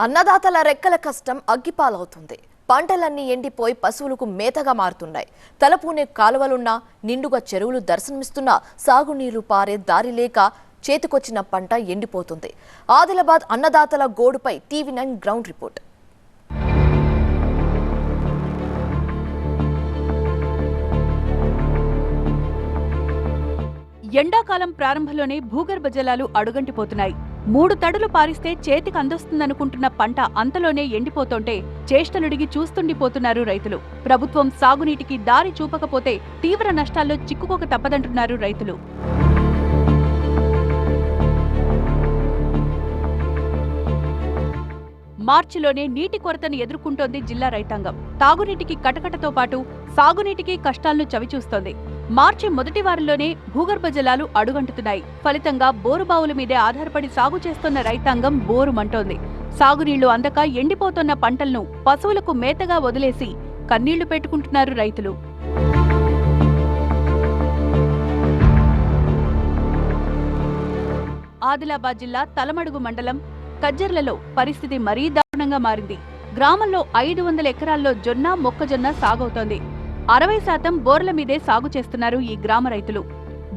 అన్నదాతల రెక్కల కష్టం అగ్గిపాలవుతుంది. పంటలన్నీ ఎండిపోయి పశువులకు మేతగా మారుతున్నాయి. తలపూనే కాలువలున్నా నిండుగా చెరువులు దర్శనమిస్తున్నా సాగునీరు పారే దారి లేక చేతికొచ్చిన పంట ఎండిపోతుంది. ఆదిలాబాద్ అన్నదాతల గోడుపై టీవీ9 గ్రౌండ్ రిపోర్ట్. ఎండాకాలం ప్రారంభంలోనే భూగర్భ జలాలు అడుగంటిపోతున్నాయి. 3 తడులు పారిస్తే చేతికి అందొస్తుందనుకుంటున్న పంట అంతలోనే ఎండిపోతుంటే చేష్టలుడిగి చూస్తుండిపోతున్నారు రైతులు. ప్రభుత్వం సాగునీటికి దారి చూపకపోతే తీవ్ర నష్టాల్లో చిక్కుకోక తప్పదంటున్నారు రైతులు. మార్చిలోనే నీటి కొరతను ఎదుర్కొంటోంది జిల్లా రైతాంగం. తాగునీటికి కటకటతో పాటు సాగునీటికి కష్టాలను చవిచూస్తోంది. మార్చి మొదటి వారంలోనే భూగర్భ జలాలు అడుగంటుతున్నాయి. ఫలితంగా బోరుబావుల మీదే ఆధారపడి సాగు చేస్తున్న రైతాంగం బోరుమంటోంది. సాగునీళ్లు అందక ఎండిపోతున్న పంటలను పశువులకు మేతగా వదిలేసి కన్నీళ్లు పెట్టుకుంటున్నారు రైతులు. ఆదిలాబాద్ జిల్లా తలమడుగు మండలం కజ్జర్లలో పరిస్థితి మరీ దారుణంగా మారింది. గ్రామంలో 500 ఎకరాల్లో జొన్న, మొక్కజొన్న సాగవుతోంది. 60% బోర్ల మీదే సాగు చేస్తున్నారు ఈ గ్రామ రైతులు.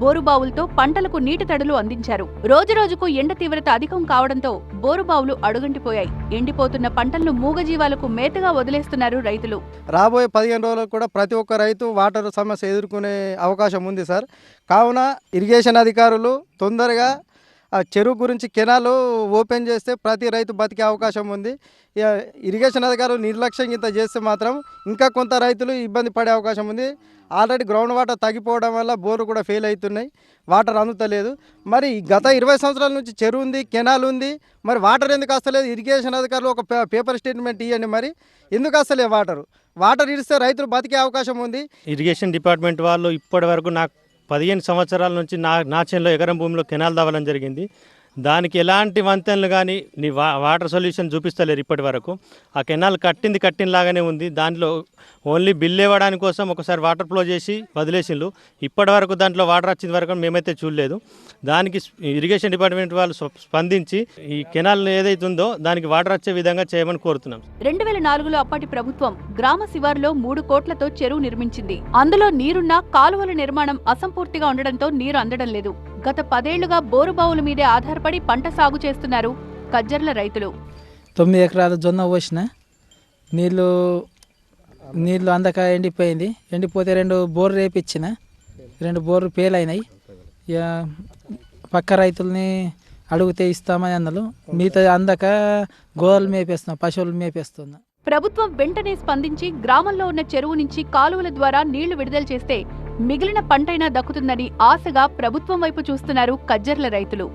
బోరుబావులతో పంటలకు నీటి తడులు అందించారు. రోజురోజుకు ఎండ తీవ్రత అధికం కావడంతో బోరుబావులు అడుగంటిపోయాయి. ఎండిపోతున్న పంటలను మూగజీవాలకు మేతగా వదిలేస్తున్నారు రైతులు. రాబోయే 15 రోజులకు కూడా ప్రతి ఒక్క రైతు వాటర్ సమస్య ఎదుర్కొనే అవకాశం ఉంది సార్. కావున ఇరిగేషన్ అధికారులు తొందరగా ఆ చెరువు గురించి కెనాలు ఓపెన్ చేస్తే ప్రతి రైతు బతికే అవకాశం ఉంది. ఇరిగేషన్ అధికారులు నిర్లక్ష్యం ఇంత చేస్తే మాత్రం ఇంకా కొంత రైతులు ఇబ్బంది పడే అవకాశం ఉంది. ఆల్రెడీ గ్రౌండ్ వాటర్ తగ్గిపోవడం వల్ల బోర్లు కూడా ఫెయిల్ అవుతున్నాయి, వాటర్ అందుతలేదు. మరి గత 20 సంవత్సరాల నుంచి చెరువు ఉంది, కెనాల్ ఉంది, మరి వాటర్ ఎందుకు వస్తలేదు? ఇరిగేషన్ అధికారులు ఒక పేపర్ స్టేట్మెంట్ ఇవ్వండి. మరి ఎందుకు వస్తలేదు వాటర్ ఇస్తే రైతులు బతికే అవకాశం ఉంది. ఇరిగేషన్ డిపార్ట్మెంట్ వాళ్ళు ఇప్పటి వరకు నాకు 15 సంవత్సరాల నుంచి నా చేనులో ఎకరం భూమిలో కెనాల్ తవ్వడం జరిగింది. దానికి ఎలాంటి వంతెనలు కానీ వాటర్ సొల్యూషన్ చూపిస్తలేరు ఇప్పటి వరకు. ఆ కెనాల్ కట్టినలాగానే ఉంది. దాంట్లో ఓన్లీ బిల్లు ఇవ్వడానికి కోసం ఒకసారి వాటర్ ఫ్లో చేసి వదిలేసిండ్రు. ఇప్పటి వరకు దాంట్లో వాటర్ వచ్చిన వరకు మేమైతే చూడలేదు. దానికి ఇరిగేషన్ డిపార్ట్మెంట్ వాళ్ళు స్పందించి ఈ కెనాల్ ఏదైతే ఉందో దానికి వాటర్ వచ్చే విధంగా చేయమని కోరుతున్నాం. 2004లో అప్పటి ప్రభుత్వం గ్రామ శివారులో 3 కోట్లతో చెరువు నిర్మించింది. అందులో నీరున్నా కాలువల నిర్మాణం అసంపూర్తిగా ఉండడంతో నీరు అందడం లేదు. గత 10 ఏళ్లుగా బోరుబావుల మీదే ఆధారపడి పంట సాగు చేస్తున్నారు కజ్జర్ల రైతులు. 9 ఎకరాల జొన్న పోసిన, నీళ్లు అందక ఎండిపోయింది. ఎండిపోతే 2 బోర్లు రేపిచ్చిన, 2 బోర్లు ఫెయిల్ అయినాయి. పక్క రైతుల్ని అడిగితే ఇస్తామని అన్నారు. మిగతా అందక గోడలు మేపేస్తున్నాం, పశువులు మేపేస్తున్నా. ప్రభుత్వం వెంటనే స్పందించి గ్రామంలో ఉన్న చెరువు నుంచి కాలువల ద్వారా నీళ్లు విడుదల చేస్తే మిగిలిన పంటైనా దక్కుతుందని ఆశగా ప్రభుత్వం వైపు చూస్తున్నారు కజ్జర్ల రైతులు.